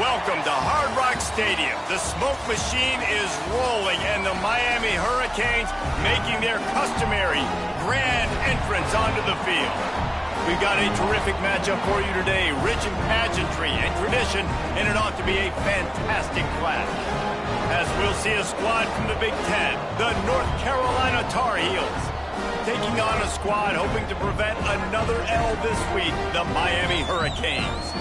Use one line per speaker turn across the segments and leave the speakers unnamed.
Welcome to Hard Rock Stadium. The smoke machine is rolling, and the Miami Hurricanes making their customary grand entrance onto the field. We've got a terrific matchup for you today, rich in pageantry and tradition, and it ought to be a fantastic clash. As we'll see a squad from the Big Ten, the North Carolina Tar Heels, taking on a squad hoping to prevent another L this week, the Miami Hurricanes.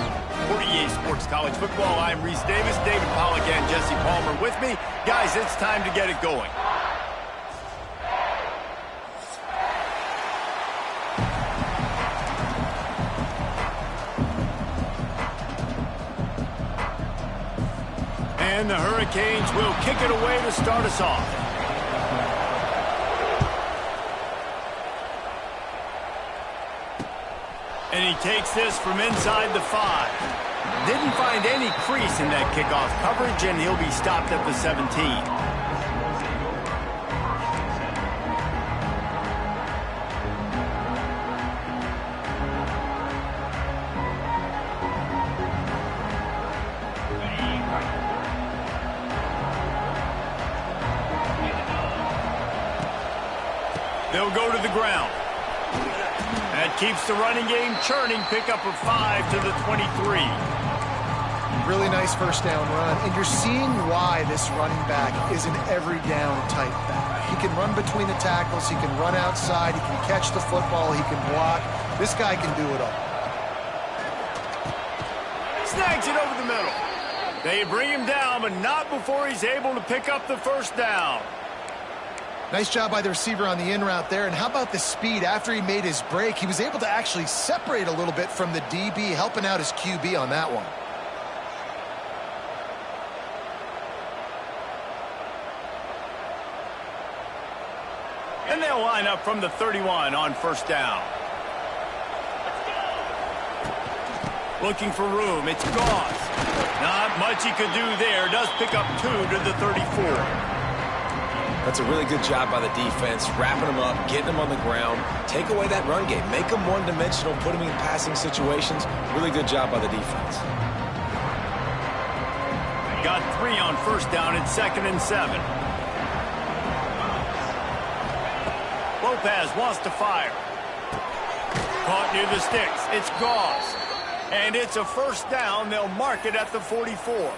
For EA Sports College Football, I'm Reese Davis, David Pollack, and Jesse Palmer with me. Guys, it's time to get it going. And the Hurricanes will kick it away to start us off. And he takes this from inside the 5. Didn't find any crease in that kickoff coverage, and he'll be stopped at the 17. They'll go to the ground. That keeps the running game churning. Pickup of 5 to the 23.
Really nice first down run, and you're seeing why this running back is an every down type back. He can run between the tackles, he can run outside, he can catch the football, he can block. This guy can do it all.
Snags it over the middle. They bring him down, but not before he's able to pick up the first down.
Nice job by the receiver on the in route there, and how about the speed? After he made his break, he was able to actually separate a little bit from the DB, helping out his QB on that one.
And they'll line up from the 31 on first down. Looking for room. It's Goss. Not much he could do there. Does pick up 2 to the 34.
That's a really good job by the defense, wrapping them up, getting them on the ground, take away that run game, make them one-dimensional, put them in passing situations. Really good job by the defense.
Got 3 on first down at 2nd and 7. Lopez wants to fire. Caught near the sticks. It's Goss. And it's a first down. They'll mark it at the 44.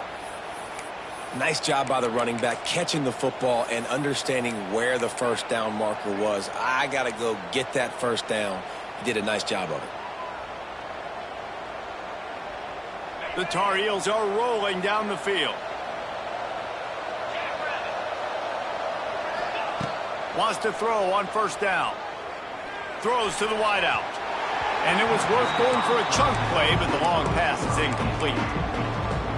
Nice job by the running back, catching the football and understanding where the first down marker was. I got to go get that first down. He did a nice job of it.
The Tar Heels are rolling down the field. Wants to throw on first down. Throws to the wideout. And it was worth going for a chunk play, but the long pass is incomplete.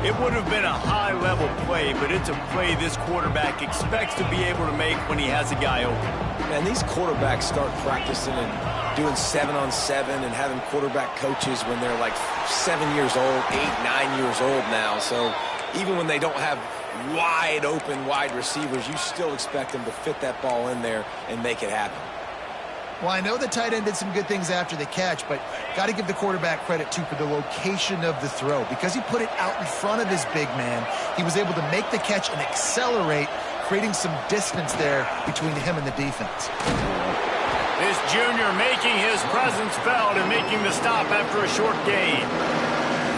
It would have been a high-level play, but it's a play this quarterback expects to be able to make when he has a guy open.
Man, these quarterbacks start practicing and doing 7-on-7 and having quarterback coaches when they're like 7 years old, 8, 9 years old now. So even when they don't have wide open wide receivers, you still expect them to fit that ball in there and make it happen.
Well, I know the tight end did some good things after the catch, but got to give the quarterback credit, too, for the location of the throw. Because he put it out in front of his big man, he was able to make the catch and accelerate, creating some distance there between him and the defense.
This junior making his presence felt and making the stop after a short gain.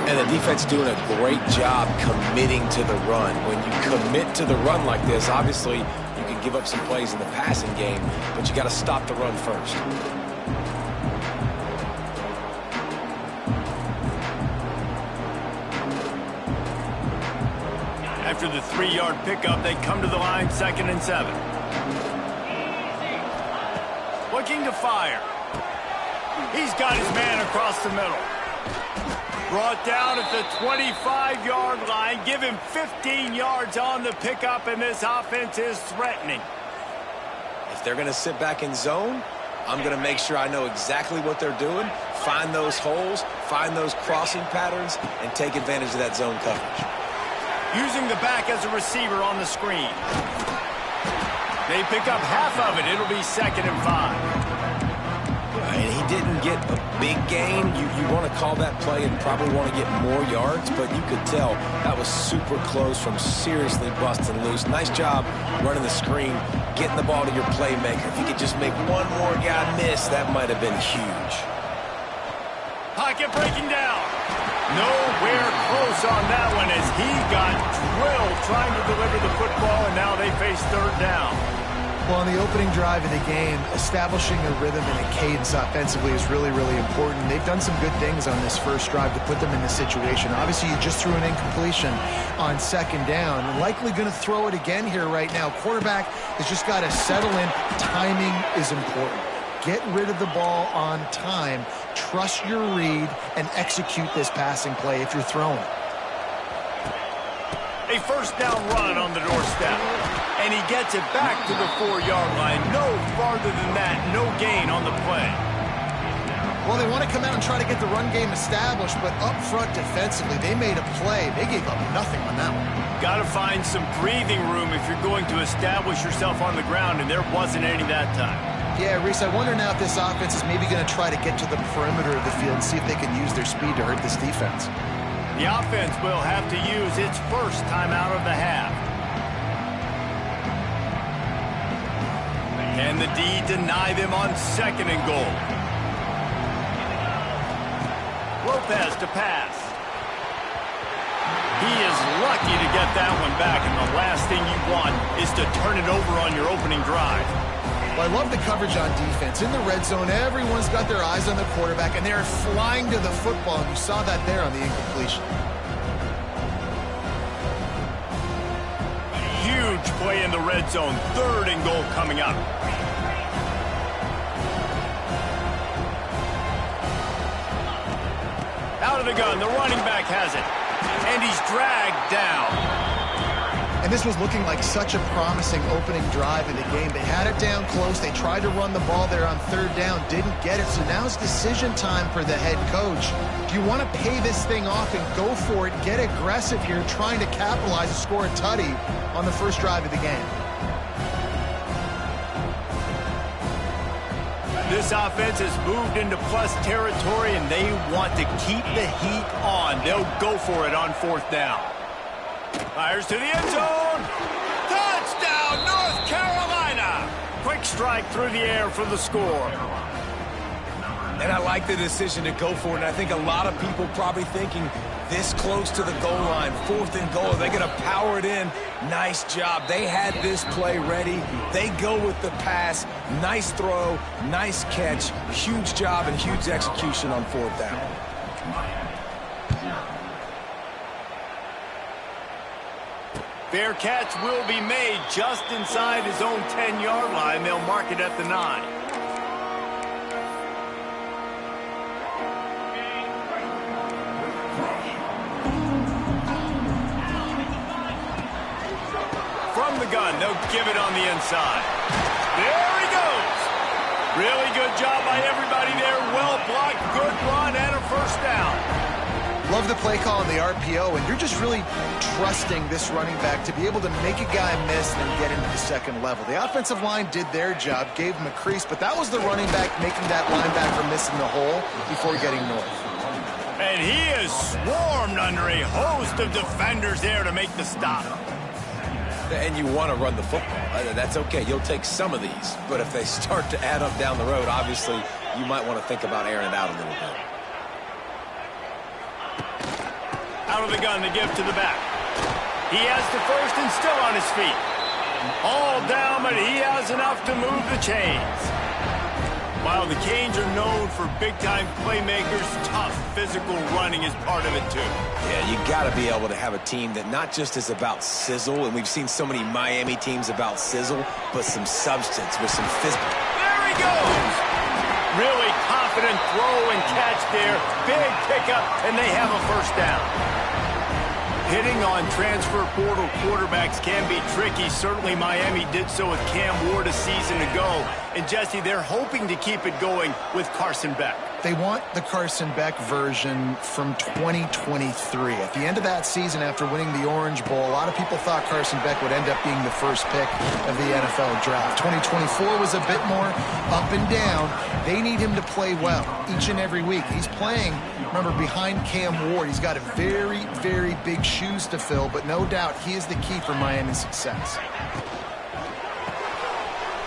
And the defense doing a great job committing to the run. When you commit to the run like this, obviously you can give up some plays in the passing game, but you got to stop the run first.
After the 3-yard pickup, they come to the line, 2nd and 7. Looking to fire. He's got his man across the middle. Brought down at the 25-yard line. Give him 15 yards on the pickup, and this offense is threatening.
If they're going to sit back in zone, I'm going to make sure I know exactly what they're doing, find those holes, find those crossing patterns, and take advantage of that zone coverage.
Using the back as a receiver on the screen. They pick up half of it. It'll be 2nd and 5.
And he didn't get a big gain. You want to call that play and probably want to get more yards, but you could tell that was super close from seriously busting loose. Nice job running the screen, getting the ball to your playmaker. If you could just make one more guy miss, that might have been huge.
Pocket breaking down. Nowhere close on that one as he got drilled trying to deliver the football, and now they face third down.
Well, on the opening drive of the game, establishing a rhythm and a cadence offensively is really, really important. They've done some good things on this first drive to put them in this situation. Obviously, you just threw an incompletion on second down. Likely going to throw it again here right now. Quarterback has just got to settle in. Timing is important. Get rid of the ball on time. Trust your read and execute this passing play if you're throwing.
A first down run on the doorstep. And he gets it back to the 4-yard line. No farther than that. No gain on the play.
Well, they want to come out and try to get the run game established, but up front defensively, they made a play. They gave up nothing on that one.
Got to find some breathing room if you're going to establish yourself on the ground, and there wasn't any that time.
Yeah, Reese, I wonder now if this offense is maybe going to try to get to the perimeter of the field and see if they can use their speed to hurt this defense.
The offense will have to use its first time out of the half. Can the D deny them on second and goal? Lopez to pass. He is lucky to get that one back, and the last thing you want is to turn it over on your opening drive.
Well, I love the coverage on defense. In the red zone, everyone's got their eyes on the quarterback, and they're flying to the football, and you saw that there on the incompletion.
Huge play in the red zone. Third and goal coming up. Out of the gun, the running back has it. And he's dragged down.
And this was looking like such a promising opening drive in the game. They had it down close. They tried to run the ball there on third down. Didn't get it. So now it's decision time for the head coach. Do you want to pay this thing off and go for it? Get aggressive here, trying to capitalize and score a tutty on the first drive of the game.
This offense has moved into plus territory, and they want to keep the heat on. They'll go for it on fourth down. Fires to the end zone. Touchdown, North Carolina. Quick strike through the air for the score.
And I like the decision to go for it. And I think a lot of people probably thinking this close to the goal line, fourth and goal, are they going to power it in? Nice job. They had this play ready. They go with the pass. Nice throw, nice catch. Huge job and huge execution on fourth down.
Fair catch will be made just inside his own 10-yard line. They'll mark it at the 9. From the gun, they'll give it on the inside. There he goes. Really good job by everybody there. Well blocked, good run, and a first down.
Love the play call on the RPO, and you're just really trusting this running back to be able to make a guy miss and then get into the second level. The offensive line did their job, gave him a crease, but that was the running back making that linebacker miss in the hole before getting north.
And he is swarmed under a host of defenders there to make the stop.
And you want to run the football. That's okay. You'll take some of these. But if they start to add up down the road, obviously, you might want to think about airing it out a little bit.
Out of the gun to give to the back. He has the first and still on his feet. All down, but he has enough to move the chains. While the Canes are known for big-time playmakers, tough physical running is part of it too.
Yeah, you got to be able to have a team that not just is about sizzle, and we've seen so many Miami teams about sizzle, but some substance with some physical.
There he goes! Really confident throw and catch there. Big pickup, and they have a first down. Hitting on transfer portal quarterbacks can be tricky. Certainly Miami did so with Cam Ward a season ago. And Jesse, they're hoping to keep it going with Carson Beck.
They want the Carson Beck version from 2023. At the end of that season, after winning the Orange Bowl, a lot of people thought Carson Beck would end up being the first pick of the NFL draft. 2024 was a bit more up and down. They need him to play well each and every week. He's playing, remember, behind Cam Ward. He's got a very, very big shoes to fill, but no doubt he is the key for Miami's success.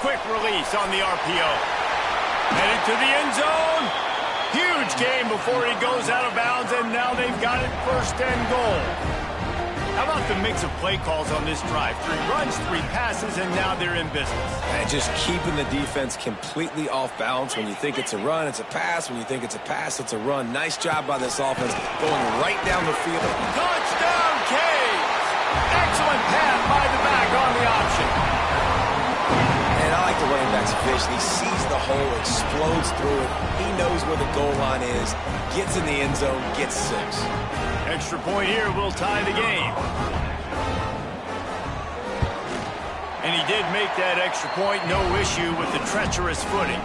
Quick release on the RPO. Headed to the end zone. Huge game before he goes out of bounds, and now they've got it first and goal. How about the mix of play calls on this drive? 3 runs, 3 passes, and now they're in business.
And just keeping the defense completely off balance. When you think it's a run, it's a pass. When you think it's a pass, it's a run. Nice job by this offense going right down the field.
Touchdown, Canes! Excellent pass by the back on the option.
And I like the running back's vision. He sees the hole, explodes through it. He knows where the goal line is, gets in the end zone, gets 6.
Extra point here will tie the game. And he did make that extra point, no issue with the treacherous footing.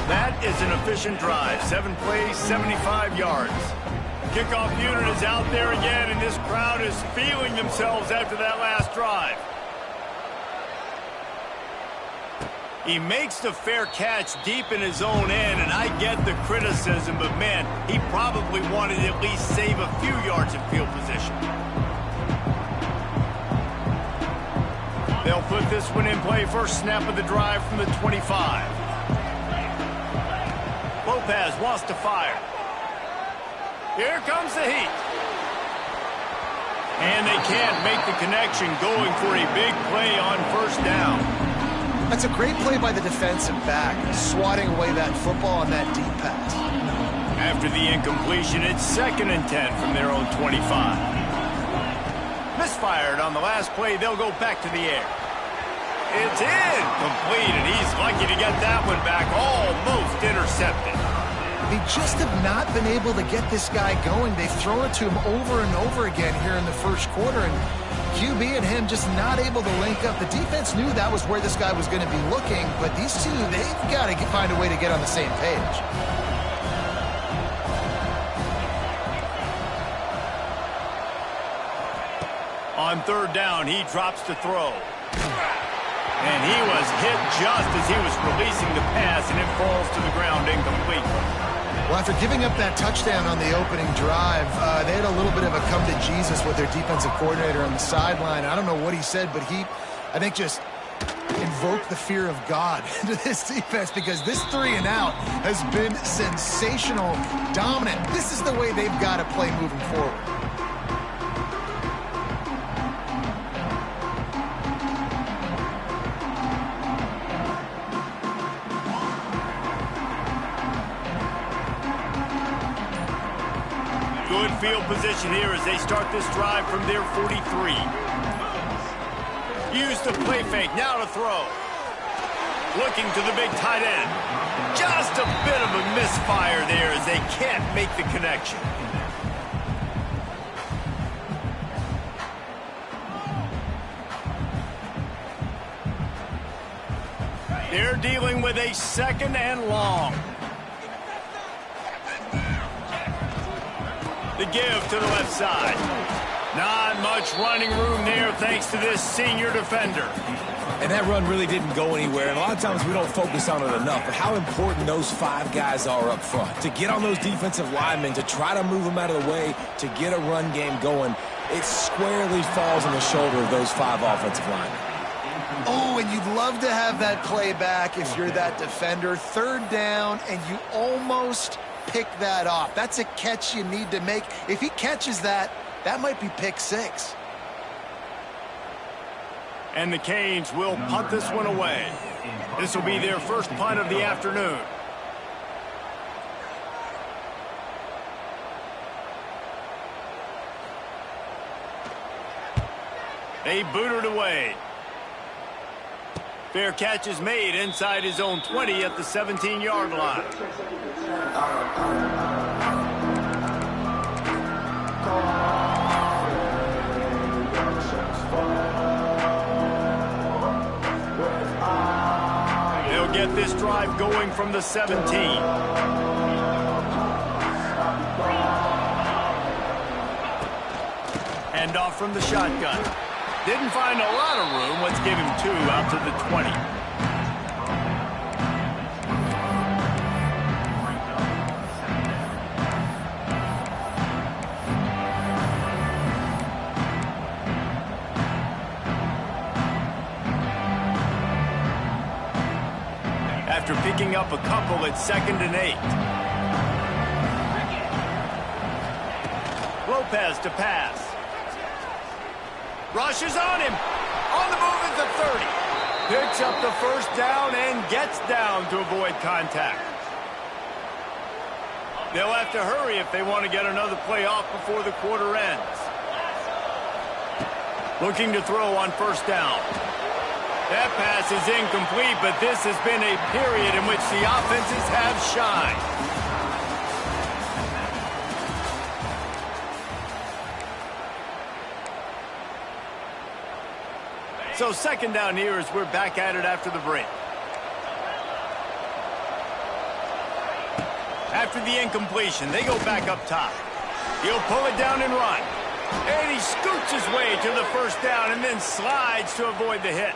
That is an efficient drive. 7 plays, 75 yards. Kickoff unit is out there again, and this crowd is feeling themselves after that last drive. He makes the fair catch deep in his own end, and I get the criticism, but man, he probably wanted to at least save a few yards of field position. They'll put this one in play. First snap of the drive from the 25. Lopez wants to fire. Here comes the heat. And they can't make the connection, going for a big play on first down.
That's a great play by the defensive back, swatting away that football on that deep pass.
After the incompletion, it's 2nd and 10 from their own 25. Misfired on the last play. They'll go back to the air. It's incomplete, and he's lucky to get that one back, almost intercepted.
They just have not been able to get this guy going. They've thrown it to him over and over again here in the first quarter, and QB and him just not able to link up. The defense knew that was where this guy was going to be looking, but these two, they've got to find a way to get on the same page.
On 3rd down, he drops to throw. And he was hit just as he was releasing the pass, and it falls to the ground incomplete.
Well, after giving up that touchdown on the opening drive, they had a little bit of a come to Jesus with their defensive coordinator on the sideline. I don't know what he said, but he, I think, just invoked the fear of God into this defense, because this 3 and out has been sensational, dominant. This is the way they've got to play moving forward.
Good field position here as they start this drive from their 43. Use the play fake, now to throw. Looking to the big tight end. Just a bit of a misfire there as they can't make the connection. They're dealing with a 2nd and long. The give to the left side. Not much running room there thanks to this senior defender.
And that run really didn't go anywhere, and a lot of times we don't focus on it enough, but how important those 5 guys are up front. To get on those defensive linemen, to try to move them out of the way, to get a run game going, it squarely falls on the shoulder of those 5 offensive linemen.
Oh, and you'd love to have that play back if you're that defender. 3rd down, and you almost pick that off. That's a catch you need to make. If he catches that, that might be pick 6.
And the Canes will punt this one away. This will be their first punt of the afternoon. They boot it away. Fair catch is made inside his own 20 at the 17-yard line. They'll get this drive going from the 17. Hand off from the shotgun. Didn't find a lot of room. Let's give him 2 out to the 20. After picking up a couple, it's 2nd and 8. Lopez to pass. Rushes on him. On the move at the 30. Picks up the first down and gets down to avoid contact. They'll have to hurry if they want to get another play off before the quarter ends. Looking to throw on first down. That pass is incomplete, but this has been a period in which the offenses have shined. So 2nd down here as we're back at it after the break. After the incompletion, they go back up top. He'll pull it down and run. And he scoots his way to the first down and then slides to avoid the hit.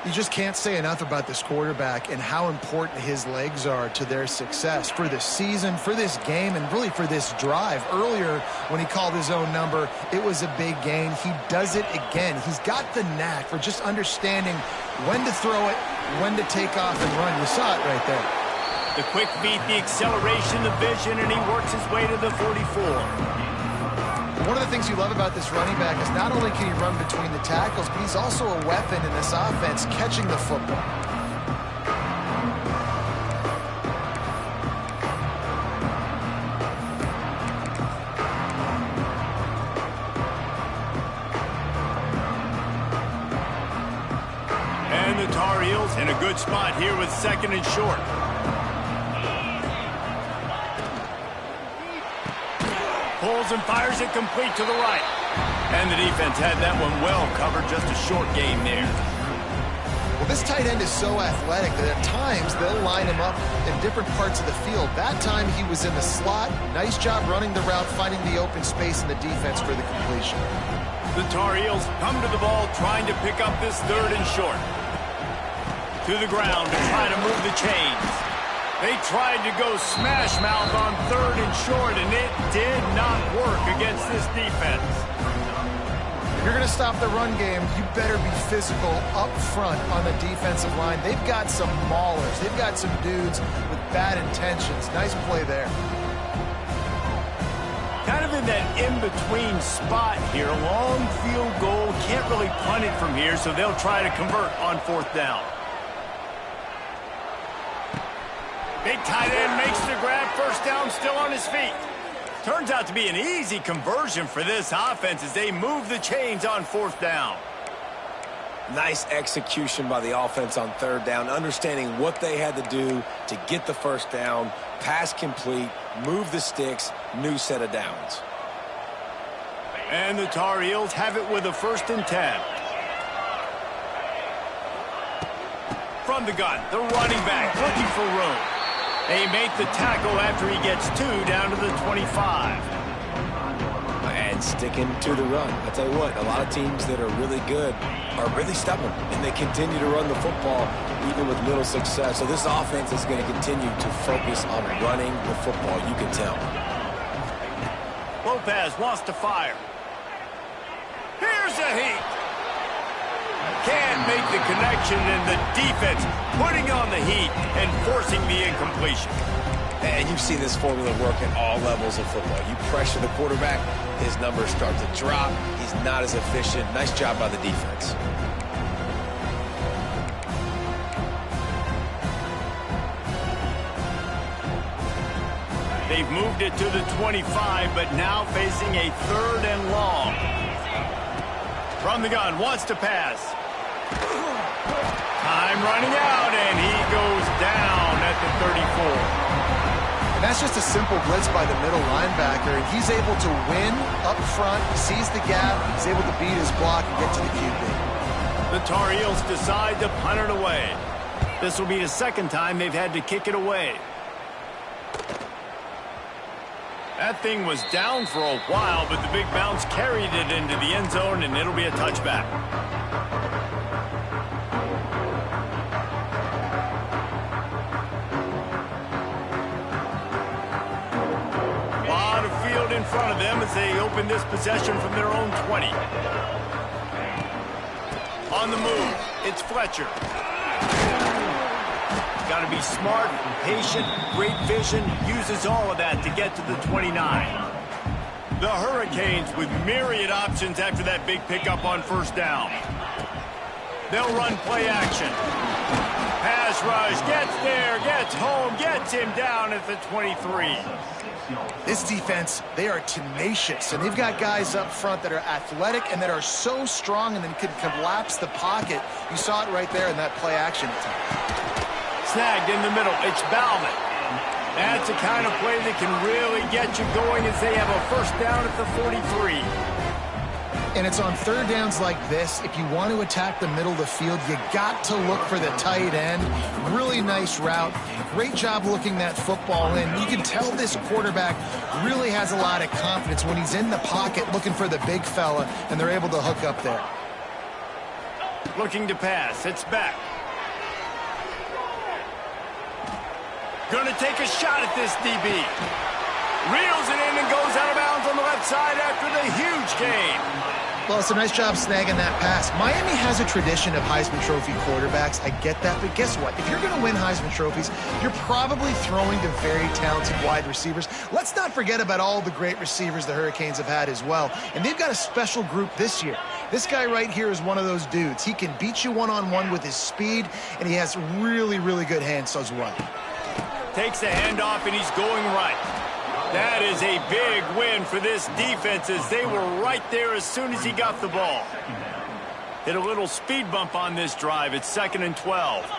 You just can't say enough about this quarterback and how important his legs are to their success for this season, for this game, and really for this drive. Earlier, when he called his own number, it was a big gain. He does it again. He's got the knack for just understanding when to throw it, when to take off and run. You saw it right there.
The quick feet, the acceleration, the vision, and he works his way to the 44.
One of the things you love about this running back is not only can he run between the tackles, but he's also a weapon in this offense catching the football.
And the Tar Heels in a good spot here with 2nd and short. Pulls and fires it complete to the right. And the defense had that one well covered, just a short game there.
Well, this tight end is so athletic that at times they'll line him up in different parts of the field. That time he was in the slot. Nice job running the route, finding the open space in the defense for the completion.
The Tar Heels come to the ball trying to pick up this 3rd and short. To the ground to try to move the chains. They tried to go smash mouth on 3rd and short, and it did not work against this defense.
If you're going to stop the run game, you better be physical up front on the defensive line. They've got some maulers. They've got some dudes with bad intentions. Nice play there.
Kind of in that in-between spot here. Long field goal. Can't really punt it from here, so they'll try to convert on 4th down. Big tight end makes the grab. First down, still on his feet. Turns out to be an easy conversion for this offense as they move the chains on 4th down.
Nice execution by the offense on 3rd down, understanding what they had to do to get the first down, pass complete, move the sticks, new set of downs.
And the Tar Heels have it with a 1st and 10. From the gun, the running back looking for room. They make the tackle after he gets 2 down to the 25.
And sticking to the run. I'll tell you what, a lot of teams that are really good are really stubborn, and they continue to run the football even with little success. So this offense is going to continue to focus on running the football, you can tell.
Lopez wants to fire. Here's a heat. Can't make the connection, and the defense putting on the heat and forcing the incompletion.
And you've seen this formula work at all levels of football. You pressure the quarterback, his numbers start to drop. He's not as efficient. Nice job by the defense.
They've moved it to the 25, but now facing a 3rd and long. From the gun, wants to pass. Time running out, and he goes down at the 34.
And that's just a simple blitz by the middle linebacker, and he's able to win up front. He sees the gap, he's able to beat his block and get to the QB.
The Tar Heels decide to punt it away. The This will be the second time they've had to kick it away. That thing was down for a while, but the big bounce carried it into the end zone, and it'll be a touchback. A lot of field in front of them as they open this possession from their own 20. On the move, it's Fletcher. Got to be smart, patient, great vision, uses all of that to get to the 29. The Hurricanes with myriad options after that big pickup on first down. They'll run play action. Pass rush, gets there, gets home, gets him down at the 23.
This defense, they are tenacious, and they've got guys up front that are athletic and that are so strong and then can collapse the pocket. You saw it right there in that play action attempt.
Snagged in the middle. It's Bauman. That's the kind of play that can really get you going as they have a first down at the 43.
And it's on third downs like this. If you want to attack the middle of the field, you got to look for the tight end. Really nice route. Great job looking that football in. You can tell this quarterback really has a lot of confidence when he's in the pocket looking for the big fella, and they're able to hook up there.
Looking to pass. It's back. Going to take a shot at this DB. Reels it in and goes out of bounds on the left side after the huge gain.
Well, it's a nice job snagging that pass. Miami has a tradition of Heisman Trophy quarterbacks. I get that, but guess what? If you're going to win Heisman Trophies, you're probably throwing to very talented wide receivers. Let's not forget about all the great receivers the Hurricanes have had as well. And they've got a special group this year. This guy right here is one of those dudes. He can beat you one-on-one with his speed, and he has really, really good hands as well.
Takes the handoff, and he's going right. That is a big win for this defense as they were right there as soon as he got the ball. Hit a little speed bump on this drive. It's 2nd and 12.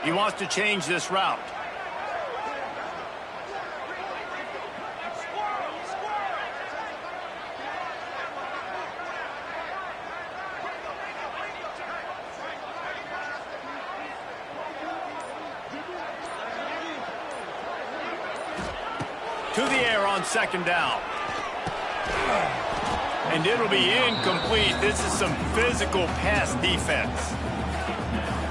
He wants to change this route. To the air on 2nd down. And it'll be incomplete. This is some physical pass defense.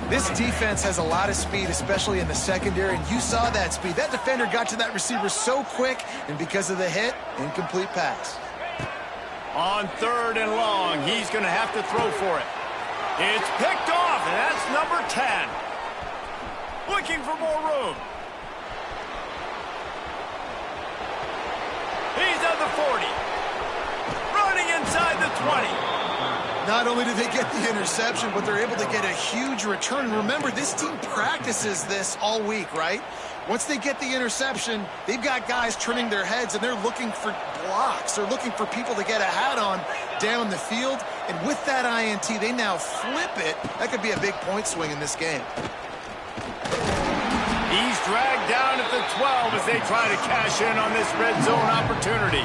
This defense has a lot of speed, especially in the secondary, and you saw that speed. That defender got to that receiver so quick, and because of the hit, incomplete pass.
On 3rd and long, he's going to have to throw for it. It's picked off, and that's number 10. Looking for more room. He's at the 40. Running inside the 20.
Not only do they get the interception, but they're able to get a huge return. Remember, this team practices this all week, right? Once they get the interception, they've got guys turning their heads, and they're looking for blocks. They're looking for people to get a hat on down the field. And with that INT, they now flip it. That could be a big point swing in this game.
He's dragged down at the 12 as they try to cash in on this red zone opportunity.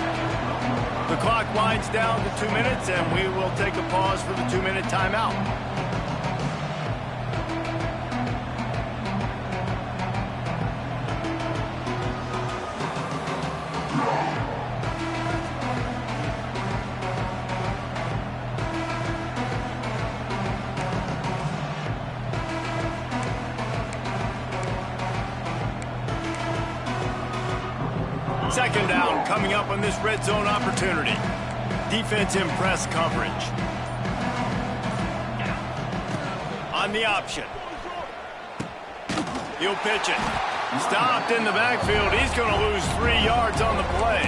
The clock winds down to 2 minutes, and we will take a pause for the 2-minute timeout. Second down coming up on this red zone opportunity. Defense in press coverage. On the option. He'll pitch it. Stopped in the backfield. He's going to lose 3 yards on the play.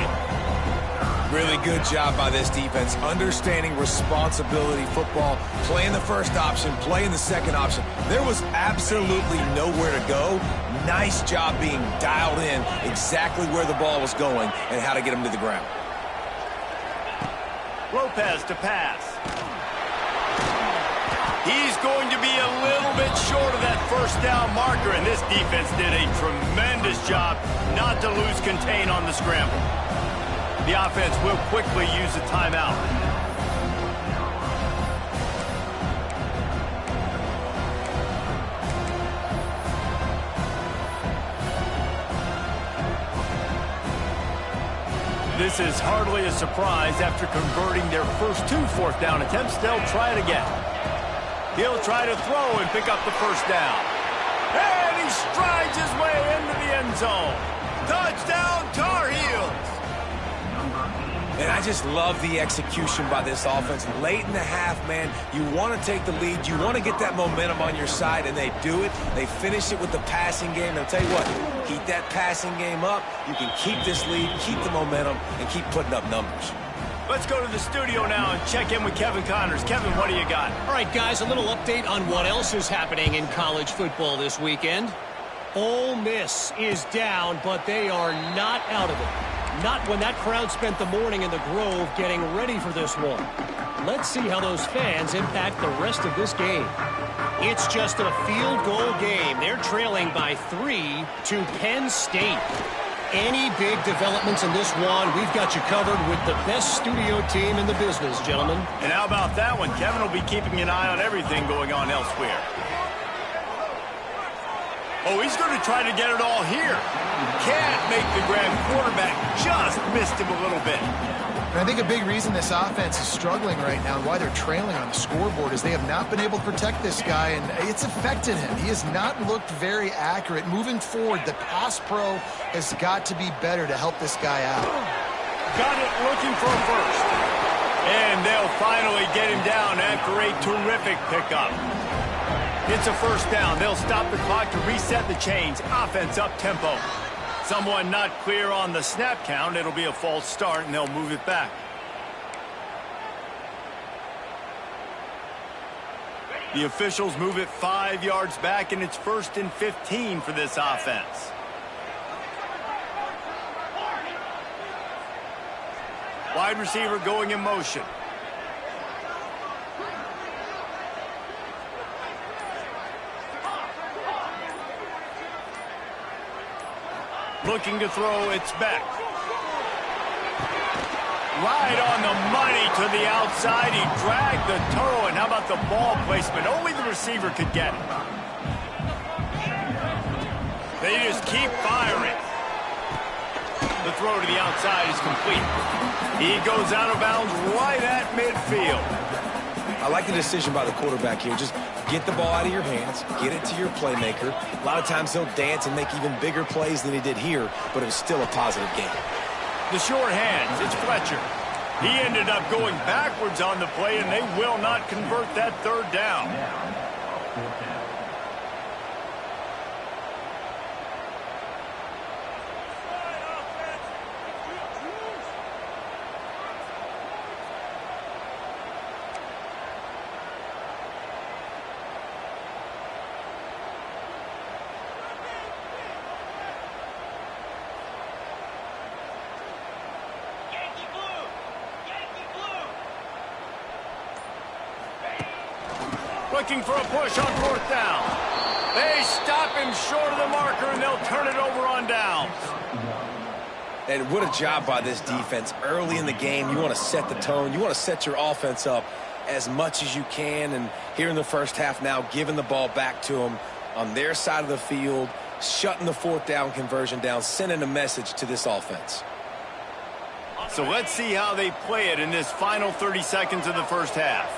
Really good job by this defense, understanding responsibility football, playing the first option, playing the second option. There was absolutely nowhere to go. Nice job being dialed in exactly where the ball was going and how to get him to the ground.
Lopez to pass. He's going to be a little bit short of that first down marker, and this defense did a tremendous job not to lose contain on the scramble. The offense will quickly use a timeout. This is hardly a surprise after converting their first 2 fourth-down attempts. They'll try it again. He'll try to throw and pick up the first down. And he strides his way into the end zone. Touchdown, Tar Heels!
And I just love the execution by this offense. Late in the half, man, you want to take the lead. You want to get that momentum on your side, and they do it. They finish it with the passing game. And I'll tell you what, keep that passing game up. You can keep this lead, keep the momentum, and keep putting up numbers.
Let's go to the studio now and check in with Kevin Connors. Kevin, what do you got?
All right, guys, a little update on what else is happening in college football this weekend. Ole Miss is down, but they are not out of it. Not when that crowd spent the morning in the Grove getting ready for this one. Let's see how those fans impact the rest of this game. It's just a field goal game. They're trailing by 3 to Penn State. Any big developments in this one, we've got you covered with the best studio team in the business, gentlemen.
And how about that one? Kevin will be keeping an eye on everything going on elsewhere. Oh, he's going to try to get it all here. Can't make the grab. Quarterback just missed him a little bit.
And I think a big reason this offense is struggling right now and why they're trailing on the scoreboard is they have not been able to protect this guy, and it's affected him. He has not looked very accurate. Moving forward, the pass pro has got to be better to help this guy out.
Got it looking for a first. And they'll finally get him down after a terrific pickup. It's a first down. They'll stop the clock to reset the chains. Offense up tempo. Someone not clear on the snap count. It'll be a false start, and they'll move it back. The officials move it 5 yards back, and it's 1st and 15 for this offense. Wide receiver going in motion. Looking to throw, it's Beck. Right on the money to the outside. He dragged the toe, and how about the ball placement? Only the receiver could get it. They just keep firing. The throw to the outside is complete. He goes out of bounds right at midfield.
I like the decision by the quarterback here. Just get the ball out of your hands, get it to your playmaker. A lot of times he'll dance and make even bigger plays than he did here, but it was still a positive game.
The short hands, it's Fletcher. He ended up going backwards on the play, and they will not convert that 3rd down. Looking for a push on 4th down. They stop him short of the marker, and they'll turn it over on downs.
And what a job by this defense. Early in the game, you want to set the tone. You want to set your offense up as much as you can. And here in the first half now, giving the ball back to them on their side of the field, shutting the 4th down conversion down, sending a message to this offense.
So let's see how they play it in this final 30 seconds of the first half.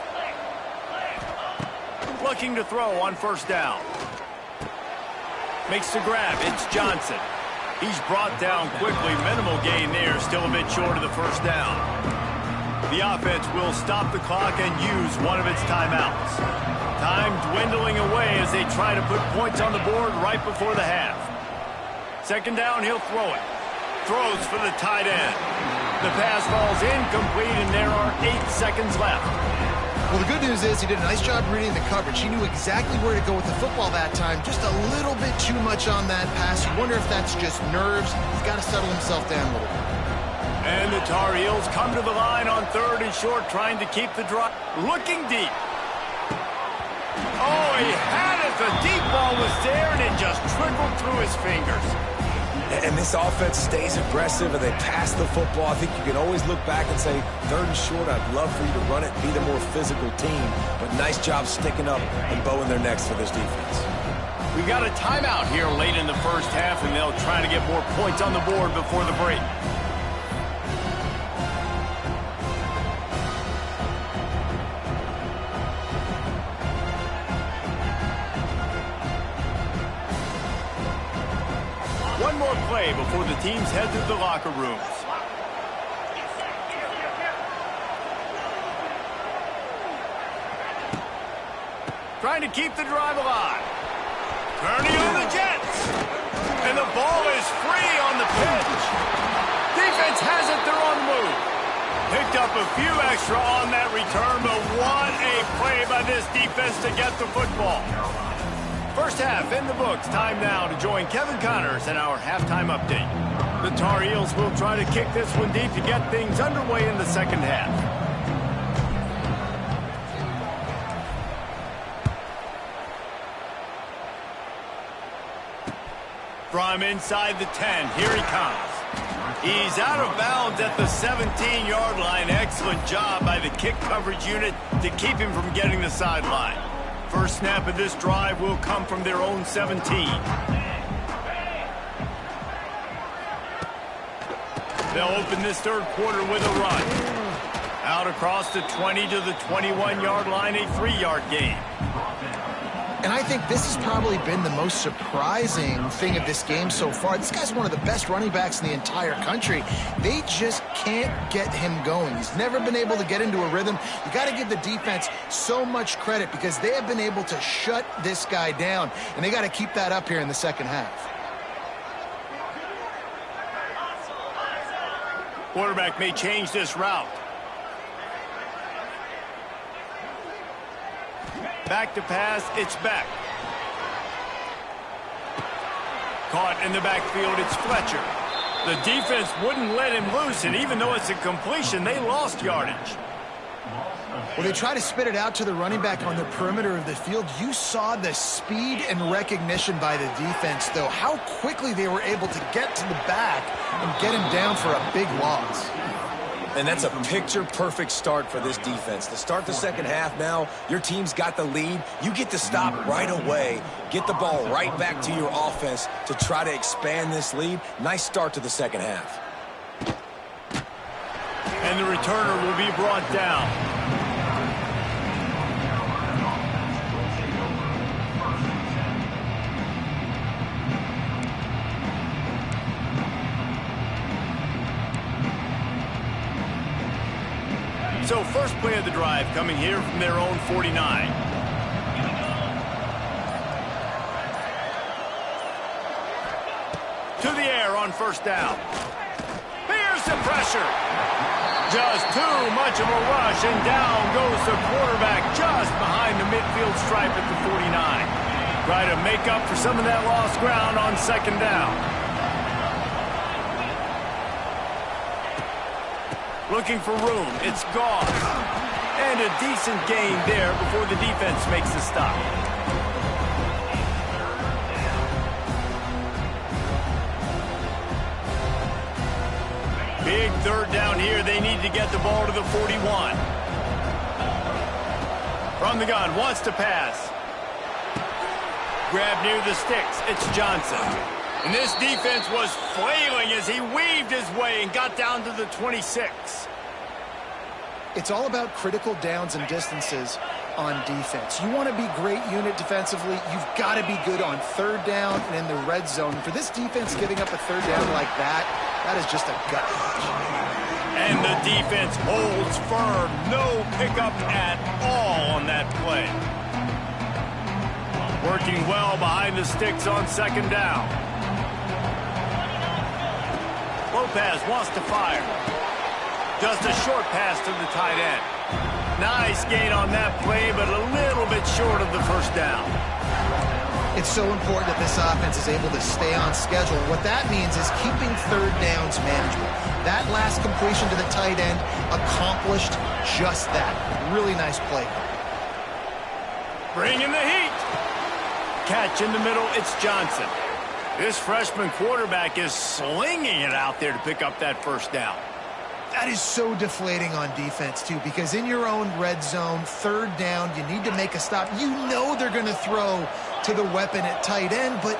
Looking to throw on 1st down. Makes the grab. It's Johnson. He's brought down quickly. Minimal gain there. Still a bit short of the 1st down. The offense will stop the clock and use one of its timeouts. Time dwindling away as they try to put points on the board right before the half. 2nd down, he'll throw it. Throws for the tight end. The pass falls incomplete, and there are 8 seconds left.
Well, the good news is he did a nice job reading the coverage. He knew exactly where to go with the football that time. Just a little bit too much on that pass. You wonder if that's just nerves. He's got to settle himself down a little bit.
And the Tar Heels come to the line on 3rd and short, trying to keep the drive. Looking deep. Oh, he had it. The deep ball was there, and it just trickled through his fingers.
And this offense stays aggressive and they pass the football. I think you can always look back and say, 3rd and short, I'd love for you to run it and be the more physical team. But nice job sticking up and bowing their necks for this defense.
We got a timeout here late in the first half, and they'll try to get more points on the board before the break. One more play before the teams head to the locker rooms. Trying to keep the drive alive. Turning on the Jets. And the ball is free on the pitch. Defense has it. They're on the move. Picked up a few extra on that return, but what a play by this defense to get the football. First half in the books. Time now to join Kevin Connors in our halftime update. The Tar Heels will try to kick this one deep to get things underway in the second half. From inside the 10, here he comes. He's out of bounds at the 17-yard line. Excellent job by the kick coverage unit to keep him from getting the sideline. First snap of this drive will come from their own 17. They'll open this third quarter with a run. Out across the 20 to the 21-yard line, a 3-yard gain.
And I think this has probably been the most surprising thing of this game so far. This guy's one of the best running backs in the entire country. They just can't get him going. He's never been able to get into a rhythm. You got to give the defense so much credit because they have been able to shut this guy down, and they got to keep that up here in the second half.
Quarterback may change this route. Back to pass, it's back. Caught in the backfield, it's Fletcher. The defense wouldn't let him loose, and even though it's a completion, they lost yardage.
Well, they try to spit it out to the running back on the perimeter of the field. You saw the speed and recognition by the defense, though. How quickly they were able to get to the back and get him down for a big loss.
And that's a picture-perfect start for this defense. To start the second half now, your team's got the lead. You get to stop right away, get the ball right back to your offense to try to expand this lead. Nice start to the second half.
And the returner will be brought down. So first play of the drive coming here from their own 49. To the air on first down. Here's the pressure. Just too much of a rush, and down goes the quarterback just behind the midfield stripe at the 49. Try to make up for some of that lost ground on second down. Looking for room. It's gone. And a decent gain there before the defense makes the stop. Big third down here. They need to get the ball to the 41. From the gun. Wants to pass. Grab near the sticks. It's Johnson. And this defense was flailing as he weaved his way and got down to the 26.
It's all about critical downs and distances on defense. You want to be great unit defensively, you've got to be good on third down and in the red zone. For this defense giving up a third down like that, that is just a gut punch.
And the defense holds firm. No pickup at all on that play. Working well behind the sticks on second down. Lopez wants to fire. Just a short pass to the tight end. Nice gain on that play, but a little bit short of the first down.
It's so important that this offense is able to stay on schedule. What that means is keeping third downs manageable. That last completion to the tight end accomplished just that. Really nice play.
Bringing the heat. Catch in the middle, it's Johnson. This freshman quarterback is slinging it out there to pick up that first down.
That is so deflating on defense, too, because in your own red zone, third down, you need to make a stop. You know they're going to throw to the weapon at tight end, but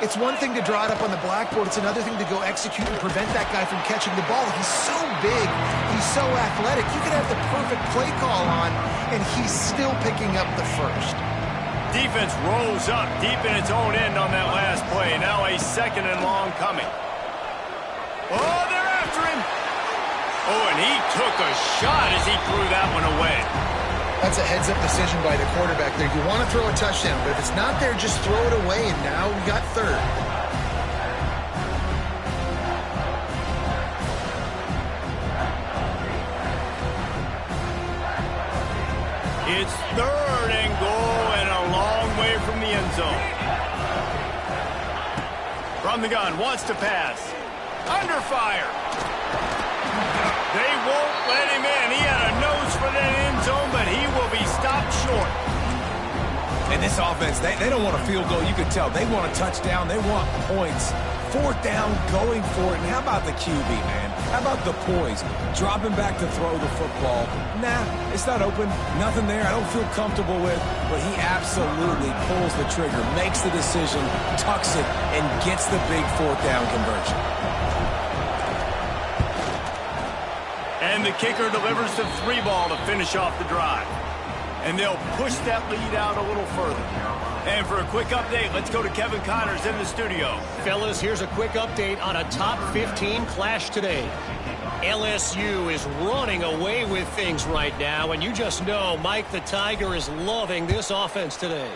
it's one thing to draw it up on the blackboard. It's another thing to go execute and prevent that guy from catching the ball. He's so big. He's so athletic. You could have the perfect play call on, and he's still picking up the first.
Defense rolls up deep in its own end on that last play. Now a second and long coming. Oh, they're after him. Oh, and he took a shot as he threw that one away.
That's a heads-up decision by the quarterback there. You want to throw a touchdown, but if it's not there, just throw it away, and now we got third.
It's third and goal and a long way from the end zone. From the gun, wants to pass. Under fire. They won't let him in. He had a nose for that end zone, but he will be stopped short.
And this offense, they don't want a field goal. You can tell. They want a touchdown. They want points. Fourth down, going for it. And how about the QB, man? How about the poise? Dropping back to throw the football. Nah, it's not open. Nothing there I don't feel comfortable with. But he absolutely pulls the trigger, makes the decision, tucks it, and gets the big fourth down conversion.
And the kicker delivers the 3-ball to finish off the drive. And they'll push that lead out a little further. And for a quick update, let's go to Kevin Connors in the studio.
Fellas, here's a quick update on a top 15 clash today. LSU is running away with things right now, and you just know Mike the Tiger is loving this offense today.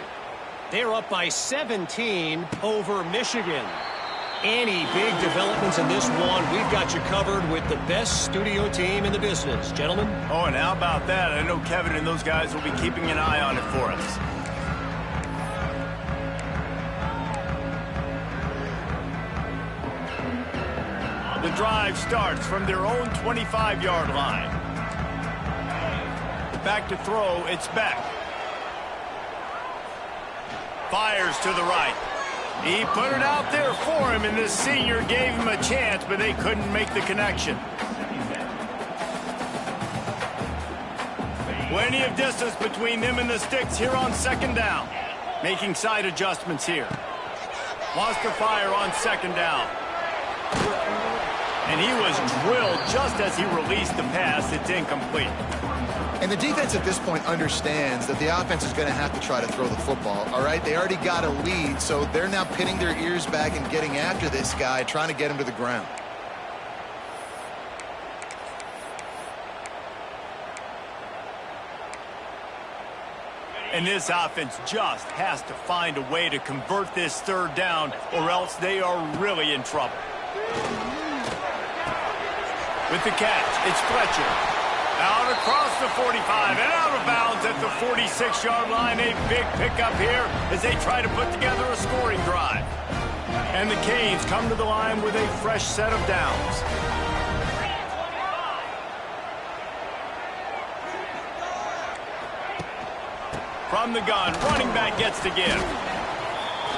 They're up by 17 over Michigan. Any big developments in this one, we've got you covered with the best studio team in the business. Gentlemen?
Oh, and how about that? I know Kevin and those guys will be keeping an eye on it for us. The drive starts from their own 25-yard line. Back to throw, it's Beck. Fires to the right. He put it out there for him, and this senior gave him a chance, but they couldn't make the connection. Plenty of distance between them and the sticks here on second down. Making side adjustments here. Wants to fire on second down. And he was drilled just as he released the pass. It's incomplete.
And the defense at this point understands that the offense is going to have to try to throw the football, all right? They already got a lead, so they're now pinning their ears back and getting after this guy, trying to get him to the ground.
And this offense just has to find a way to convert this third down, or else they are really in trouble. With the catch, it's Fletcher. Out across the 45 and out of bounds at the 46-yard line. A big pickup here as they try to put together a scoring drive. And the Canes come to the line with a fresh set of downs. From the gun, running back gets to give.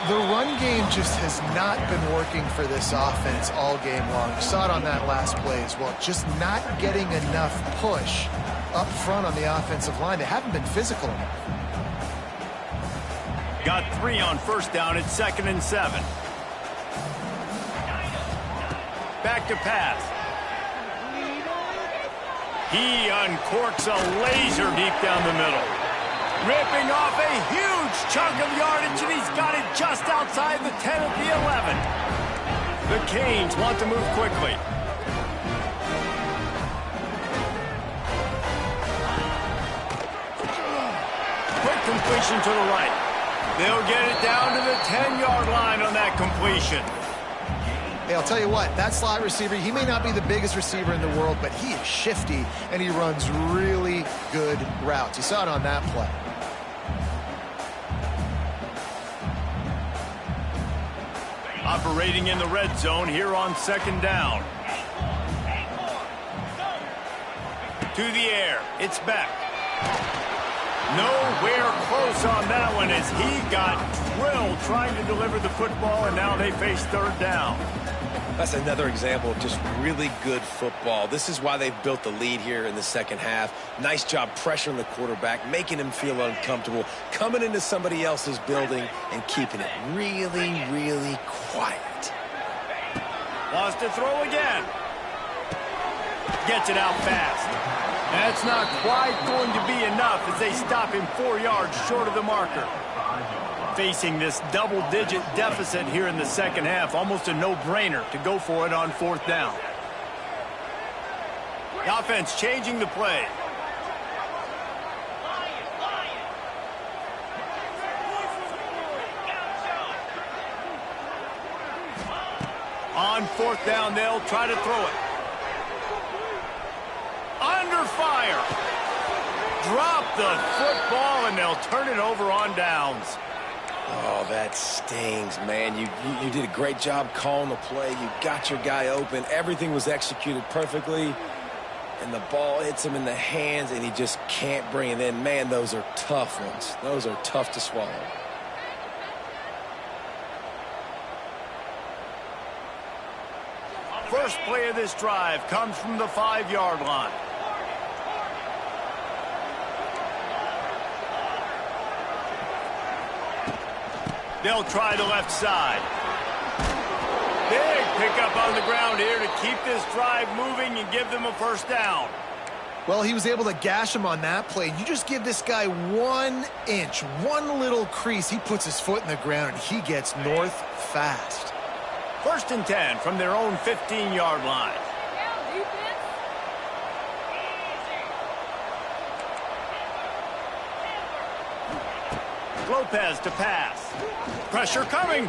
The run game just has not been working for this offense all game long. You saw it on that last play as well. Just not getting enough push up front on the offensive line. They haven't been physical enough.
Got 3 on first down. It's 2nd and 7. Back to pass. He uncorks a laser deep down the middle. Ripping off a huge chunk of yardage, and he's got it just outside the 10 at the 11. The Canes want to move quickly. Quick completion to the right. They'll get it down to the 10-yard line on that completion.
Hey, I'll tell you what, that slot receiver, he may not be the biggest receiver in the world, but he is shifty, and he runs really good routes. You saw it on that play.
Operating in the red zone here on second down. To the air, it's Beck. Nowhere close on that one as he got thrilled trying to deliver the football, and now they face third down.
That's another example of just really good football. This is why they've built the lead here in the second half. Nice job pressuring the quarterback, making him feel uncomfortable, coming into somebody else's building and keeping it really, really quiet.
Wants to throw again. Gets it out fast. That's not quite going to be enough as they stop him 4 yards short of the marker. Facing this double-digit deficit here in the second half, almost a no-brainer to go for it on fourth down. The offense changing the play. On fourth down, they'll try to throw it. Under fire. Drop the football, and they'll turn it over on downs.
Oh, that stings, man. You did a great job calling the play. You got your guy open. Everything was executed perfectly. And the ball hits him in the hands, and he just can't bring it in. Man, those are tough ones. Those are tough to swallow.
First play of this drive comes from the 5-yard line. They'll try the left side. Big pickup on the ground here to keep this drive moving and give them a first down.
Well, he was able to gash him on that play. You just give this guy 1 inch, one little crease. He puts his foot in the ground, and he gets north fast.
First and 10 from their own 15-yard line. Lopez to pass. Pressure coming.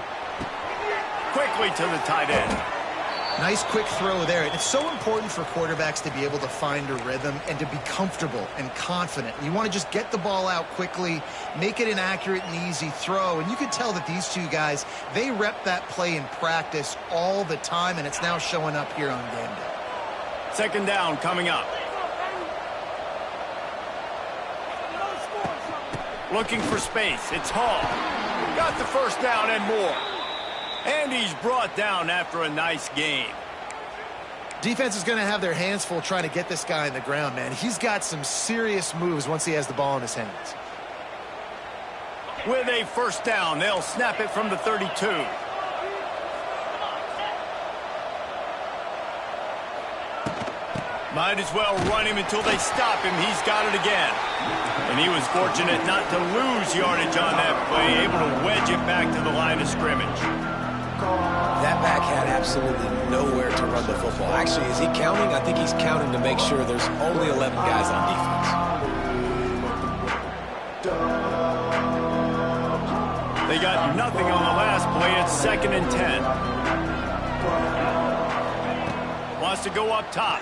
Quickly to the tight end.
Nice quick throw there. It's so important for quarterbacks to be able to find a rhythm and to be comfortable and confident. You want to just get the ball out quickly, make it an accurate and easy throw. And you can tell that these two guys, they rep that play in practice all the time, and it's now showing up here on game day.
Second down coming up. Looking for space. It's Hall. Got the first down and more. And he's brought down after a nice game.
Defense is going to have their hands full trying to get this guy on the ground, man. He's got some serious moves once he has the ball in his hands.
With a first down, they'll snap it from the 32. Might as well run him until they stop him. He's got it again. And he was fortunate not to lose yardage on that play, able to wedge it back to the line of scrimmage.
That back had absolutely nowhere to run the football. Actually, is he counting? I think he's counting to make sure there's only 11 guys on defense.
They got nothing on the last play. It's second and 10. Wants to go up top.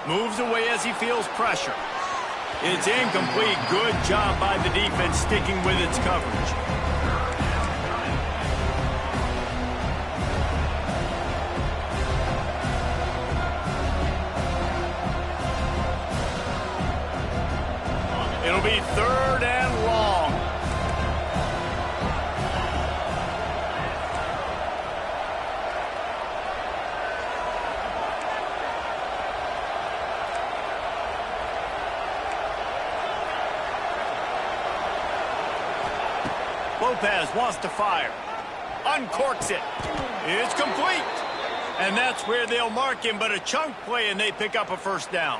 Moves away as he feels pressure. It's incomplete. Good job by the defense sticking with its coverage. It'll be third and long. Lopez wants to fire. Uncorks it. It's complete. And that's where they'll mark him, but a chunk play, and they pick up a first down.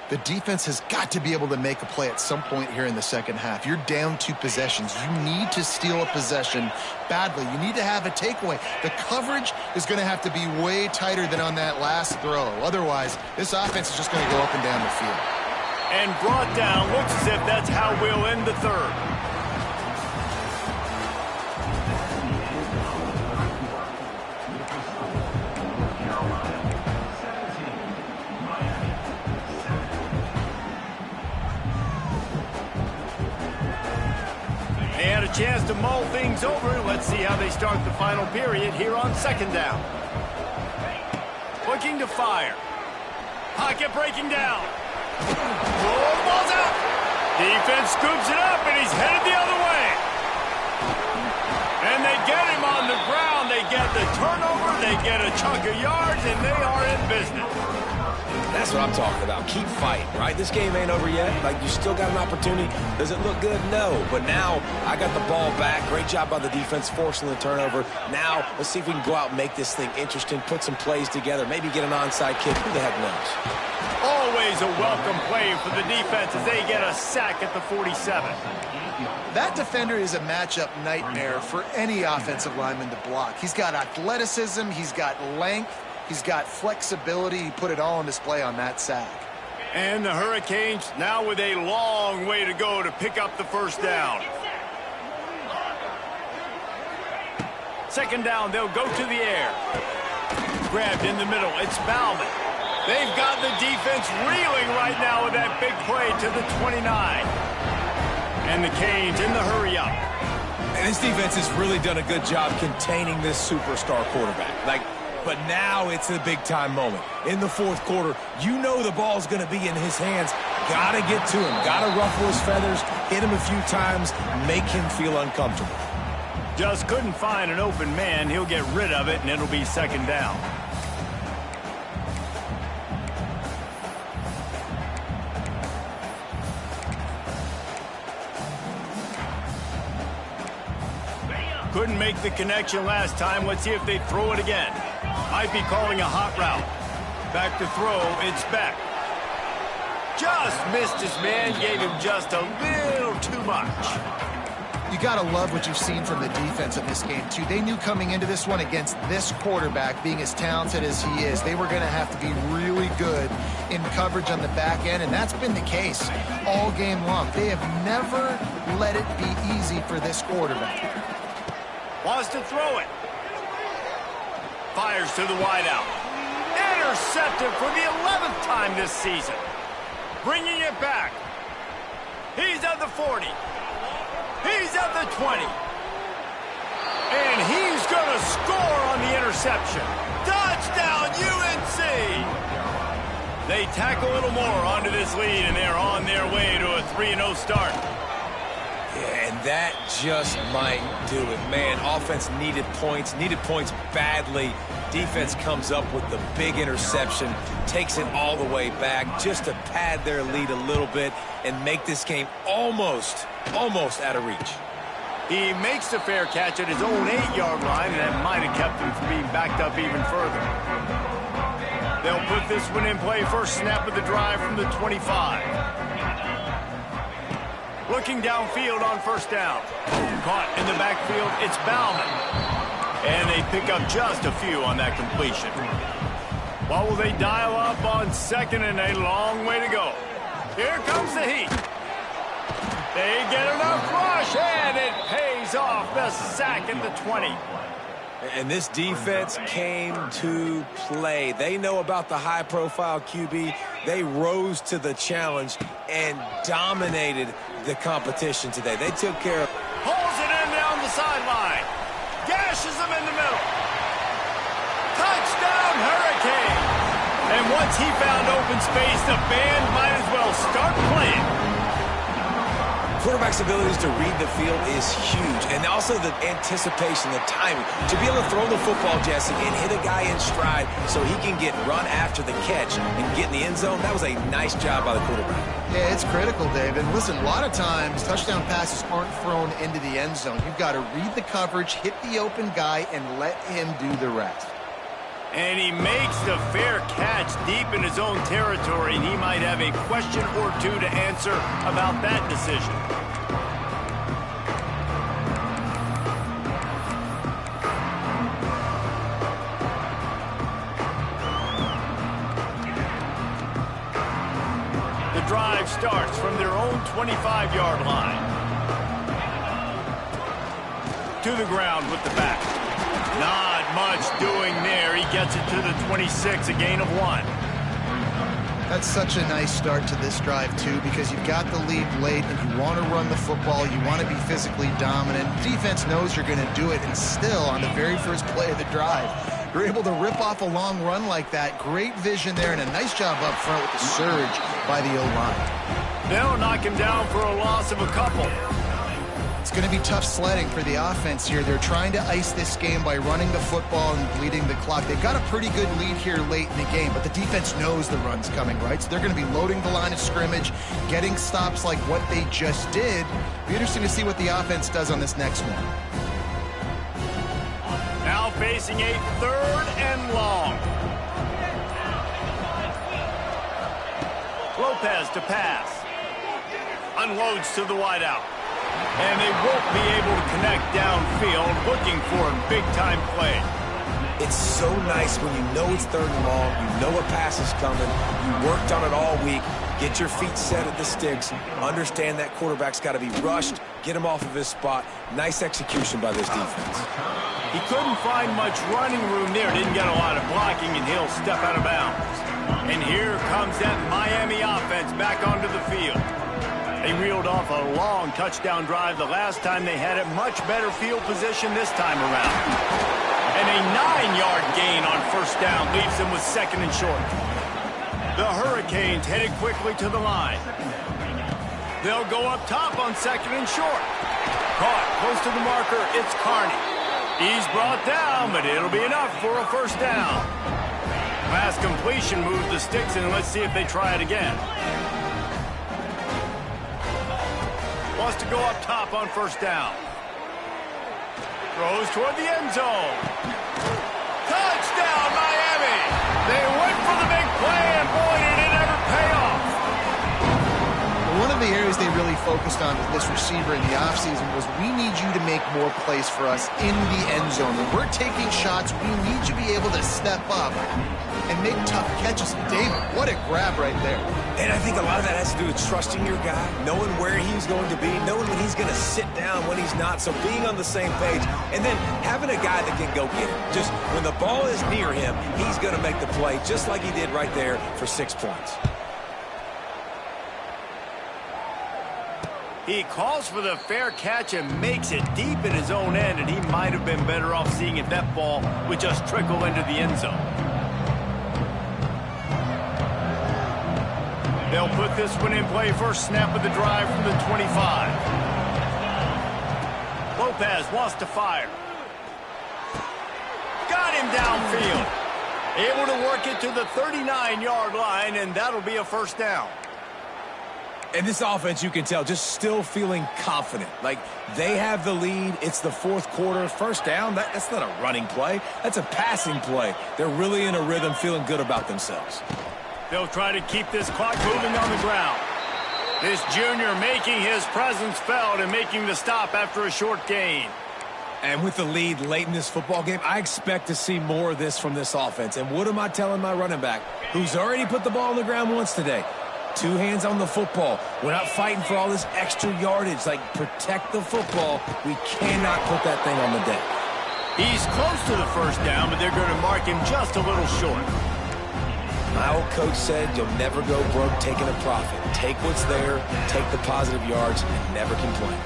The defense has got to be able to make a play at some point here in the second half. You're down 2 possessions. You need to steal a possession badly. You need to have a takeaway. The coverage is going to have to be way tighter than on that last throw. Otherwise, this offense is just going to go up and down the field.
And brought down. Looks as if that's how we'll end the third. They had a chance to mull things over. Let's see how they start the final period here on second down. Looking to fire. Pocket breaking down. Oh, the ball's out. Defense scoops it up, and he's headed the other way. And they get him on the ground. They get the turnover. They get a chunk of yards, and they are in business.
That's what I'm talking about. Keep fighting, right? This game ain't over yet. Like, you still got an opportunity. Does it look good? No. But now I got the ball back. Great job by the defense forcing the turnover. Now let's see if we can go out and make this thing interesting, put some plays together, maybe get an onside kick. Who the heck knows?
Always a welcome play for the defense as they get a sack at the 47.
That defender is a matchup nightmare for any offensive lineman to block. He's got athleticism. He's got length. He's got flexibility. He put it all on display on that sack.
And the Hurricanes now with a long way to go to pick up the first down. Second down, they'll go to the air. Grabbed in the middle. It's Bauman. They've got the defense reeling right now with that big play to the 29. And the Canes in the hurry-up.
And this defense has really done a good job containing this superstar quarterback. But now it's a big-time moment. In the fourth quarter, you know the ball's going to be in his hands. Got to get to him. Got to ruffle his feathers, hit him a few times, make him feel uncomfortable.
Just couldn't find an open man. He'll get rid of it, and it'll be second down. Couldn't make the connection last time. Let's see if they throw it again. Might be calling a hot route. Back to throw. It's Beck. Just missed his man. Gave him just a little too much.
You got to love what you've seen from the defense in this game, too. They knew coming into this one against this quarterback, being as talented as he is, they were going to have to be really good in coverage on the back end, and that's been the case all game long. They have never let it be easy for this quarterback.
Wants to throw it. Fires to the wideout. Intercepted for the 11th time this season. Bringing it back. He's at the 40. He's at the 20. And he's going to score on the interception. Touchdown, UNC! They tack a little more onto this lead, and they're on their way to a 3-0 start.
Yeah, and that just might do it. Man, offense needed points badly. Defense comes up with the big interception, takes it all the way back just to pad their lead a little bit and make this game almost out of reach.
He makes the fair catch at his own 8-yard line, and that might have kept him from being backed up even further. They'll put this one in play. First snap of the drive from the 25. Looking downfield on first down. Caught in the backfield, it's Bauman. And they pick up just a few on that completion. What will they dial up on second, and a long way to go? Here comes the heat. They get enough rush, and it pays off. The sack at the 20.
And this defense came to play. They know about the high-profile QB. They rose to the challenge and dominated the competition today. They took care of...
Pulls it in down the sideline. Gashes them in the middle. Touchdown, Hurricane. And once he found open space, the band might as well start playing.
Quarterback's abilities to read the field is huge, and also the anticipation, the timing. To be able to throw the football, Jesse, and hit a guy in stride so he can get run after the catch and get in the end zone, that was a nice job by the quarterback.
Yeah, it's critical, Dave. And listen, a lot of times touchdown passes aren't thrown into the end zone. You've got to read the coverage, hit the open guy, and let him do the rest.
And he makes the fair catch deep in his own territory, and he might have a question or two to answer about that decision. The drive starts from their own 25-yard line. To the ground with the back. Not much doing there. He gets it to the 26, a gain of 1.
That's such a nice start to this drive, too, because you've got the lead late and you want to run the football. You want to be physically dominant. The defense knows you're going to do it, and still, on the very first play of the drive, you're able to rip off a long run like that. Great vision there, and a nice job up front with the surge by the O-line.
They'll knock him down for a loss of a couple.
It's going to be tough sledding for the offense here. They're trying to ice this game by running the football and bleeding the clock. They've got a pretty good lead here late in the game, but the defense knows the run's coming, right? So they're going to be loading the line of scrimmage, getting stops like what they just did. Be interesting to see what the offense does on this next one.
Now facing a 3rd and long. Lopez to pass. Unloads to the wideout. And they won't be able to connect downfield, looking for a big-time play.
It's so nice when you know it's 3rd and long, you know a pass is coming, you worked on it all week, get your feet set at the sticks, understand that quarterback's got to be rushed, get him off of his spot. Nice execution by this defense.
He couldn't find much running room there, didn't get a lot of blocking, and he'll step out of bounds. And here comes that Miami offense back onto the field. They reeled off a long touchdown drive the last time they had it. Much better field position this time around. And a 9-yard gain on 1st down leaves them with 2nd and short. The Hurricanes headed quickly to the line. They'll go up top on 2nd and short. Caught close to the marker, it's Carney. He's brought down, but it'll be enough for a 1st down. Last completion moves the sticks, and let's see if they try it again. Wants to go up top on 1st down. Throws toward the end zone. Touchdown, Miami! They went for the big play, and boy, did it ever pay off.
One of the areas they really focused on with this receiver in the offseason was we need you to make more plays for us in the end zone. When we're taking shots, we need you to be able to step up and make tough catches. David, what a grab right there.
And I think a lot of that has to do with trusting your guy, knowing where he's going to be, knowing when he's going to sit down, when he's not, so being on the same page, and then having a guy that can go get it. Just when the ball is near him, he's going to make the play just like he did right there for 6 points.
He calls for the fair catch and makes it deep in his own end, and he might have been better off seeing if that ball would just trickle into the end zone. They'll put this one in play. 1st snap of the drive from the 25. Lopez wants to fire. Got him downfield. Able to work it to the 39-yard line, and that'll be a 1st down.
And this offense, you can tell, just still feeling confident. Like, they have the lead. It's the 4th quarter. 1st down, that's not a running play. That's a passing play. They're really in a rhythm, feeling good about themselves.
They'll try to keep this clock moving on the ground. This junior making his presence felt and making the stop after a short gain.
And with the lead late in this football game, I expect to see more of this from this offense. And what am I telling my running back, who's already put the ball on the ground once today? 2 hands on the football. We're not fighting for all this extra yardage. Like, protect the football. We cannot put that thing on the deck.
He's close to the 1st down, but they're going to mark him just a little short.
My old coach said you'll never go broke taking a profit. Take what's there, take the positive yards, and never complain.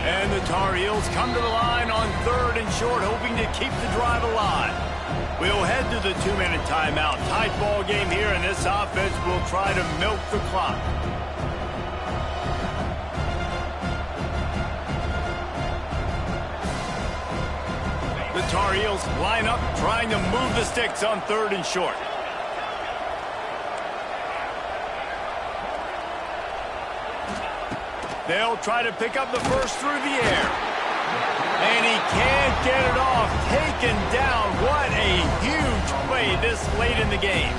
And the Tar Heels come to the line on 3rd and short, hoping to keep the drive alive. We'll head to the 2-minute timeout. Tight ball game here, and this offense will try to milk the clock. The Tar Heels line up, trying to move the sticks on 3rd and short. They'll try to pick up the 1st through the air. And he can't get it off. Taken down. What a huge play this late in the game.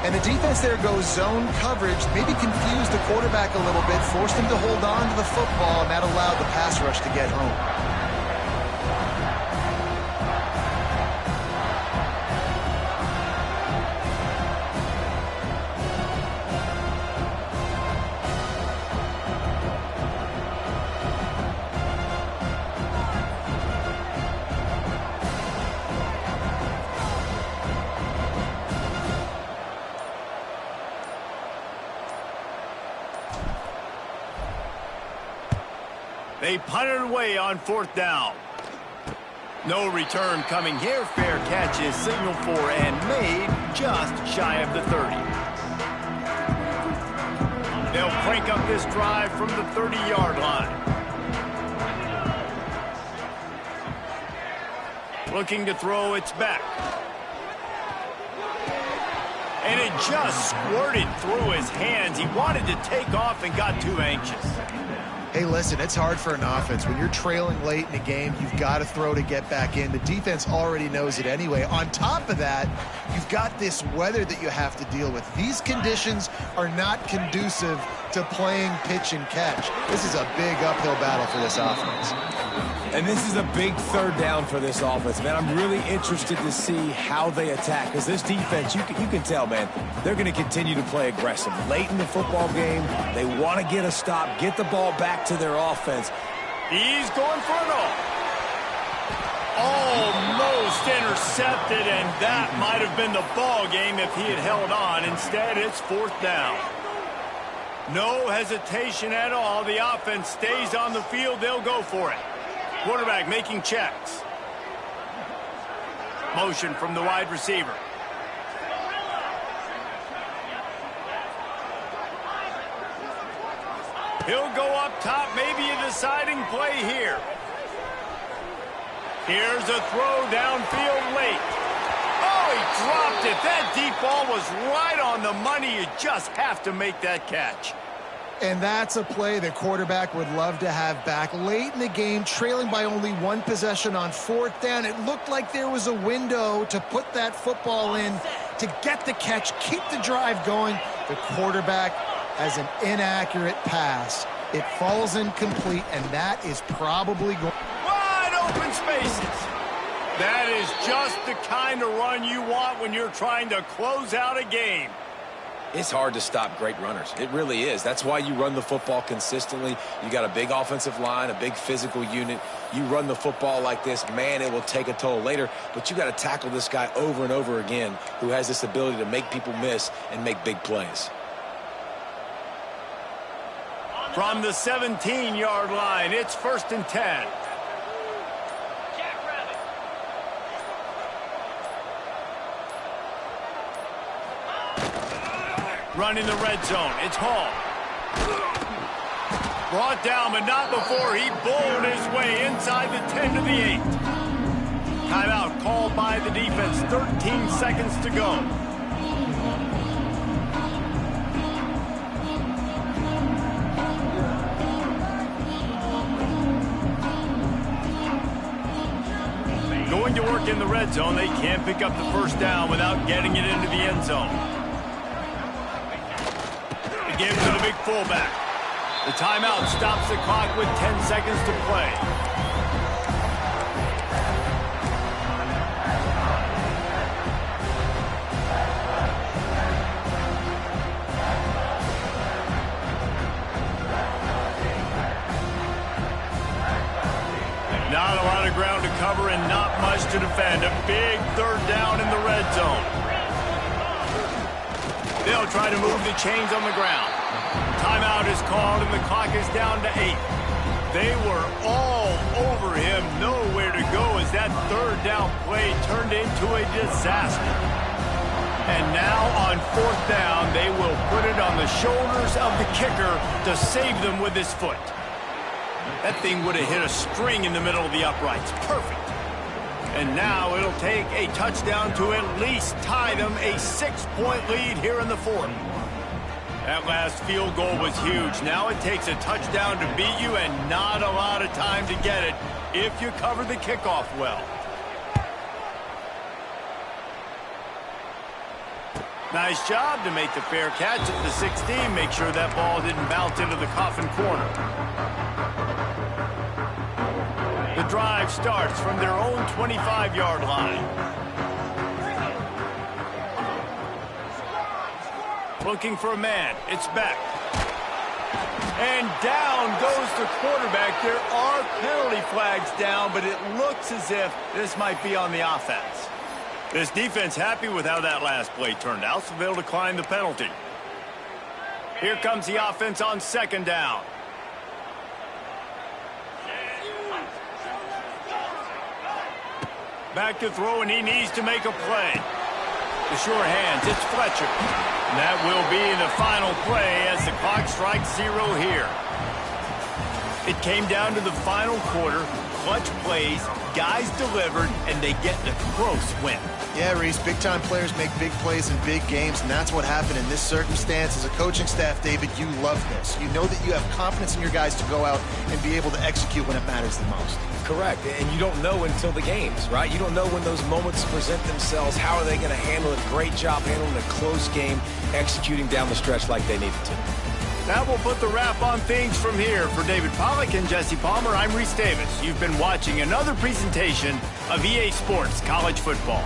And the defense there goes zone coverage, maybe confused the quarterback a little bit, forced him to hold on to the football, and that allowed the pass rush to get home.
They punted away on 4th down. No return coming here. Fair catch is signaled for and made just shy of the 30. They'll crank up this drive from the 30-yard line. Looking to throw, it's back. And it just squirted through his hands. He wanted to take off and got too anxious.
Hey, listen, it's hard for an offense. When you're trailing late in the game, you've got to throw to get back in. The defense already knows it anyway. On top of that, you've got this weather that you have to deal with. These conditions are not conducive to playing pitch and catch. This is a big uphill battle for this offense.
And this is a big third down for this offense, man. I'm really interested to see how they attack, because this defense, you can tell, man, they're going to continue to play aggressive. Late in the football game, they want to get a stop, get the ball back to their offense.
He's going for it all. Almost intercepted, and that might have been the ball game if he had held on. Instead, it's fourth down. No hesitation at all. The offense stays on the field. They'll go for it. Quarterback making checks. Motion from the wide receiver. He'll go up top, maybe a deciding play here. Here's a throw downfield late. Oh, he dropped it. That deep ball was right on the money. You just have to make that catch.
And that's a play the quarterback would love to have back. Late in the game, trailing by only one possession on fourth down, it looked like there was a window to put that football in, to get the catch, keep the drive going. The quarterback has an inaccurate pass. It falls incomplete, and that is probably going...
Wide open spaces. That is just the kind of run you want when you're trying to close out a game.
It's hard to stop great runners. It really is. That's why you run the football consistently. You got a big offensive line, a big physical unit. You run the football like this, man, it will take a toll later. But you got to tackle this guy over and over again who has this ability to make people miss and make big plays.
From the 17-yard line, it's 1st and 10. Running the red zone. It's Hall. Brought down, but not before he bowled his way inside the 10 to the 8. Timeout called by the defense. 13 seconds to go. Going to work in the red zone. They can't pick up the first down without getting it into the end zone. Give to the big fullback. The timeout stops the clock with 10 seconds to play. Not a lot of ground to cover and not much to defend. A big third down in the red zone. They'll try to move the chains on the ground. Timeout is called, and the clock is down to 8. They were all over him, nowhere to go as that third down play turned into a disaster. And now on fourth down, they will put it on the shoulders of the kicker to save them with his foot. That thing would have hit a string in the middle of the uprights. Perfect. And now it'll take a touchdown to at least tie them a 6-point lead here in the fourth. That last field goal was huge. Now it takes a touchdown to beat you and not a lot of time to get it if you cover the kickoff well. Nice job to make the fair catch at the 16. Make sure that ball didn't bounce into the coffin corner. The drive starts from their own 25-yard line. Looking for a man. It's back. And down goes the quarterback. There are penalty flags down, but it looks as if this might be on the offense. This defense happy with how that last play turned out, so they'll decline the penalty. Here comes the offense on second down. Back to throw, and he needs to make a play. The sure hands, it's Fletcher. And that will be the final play as the clock strikes 0 here. It came down to the final quarter. Clutch plays, guys delivered, and they get the close win.
Yeah, Reese, big-time players make big plays in big games, and that's what happened in this circumstance. As a coaching staff, David, you love this. You know that you have confidence in your guys to go out and be able to execute when it matters the most.
Correct, and you don't know until the games, right? You don't know when those moments present themselves. How are they going to handle it? Great job handling a close game, executing down the stretch like they needed to.
That will put the wrap on things from here. For David Pollack and Jesse Palmer, I'm Reese Davis. You've been watching another presentation of EA Sports College Football.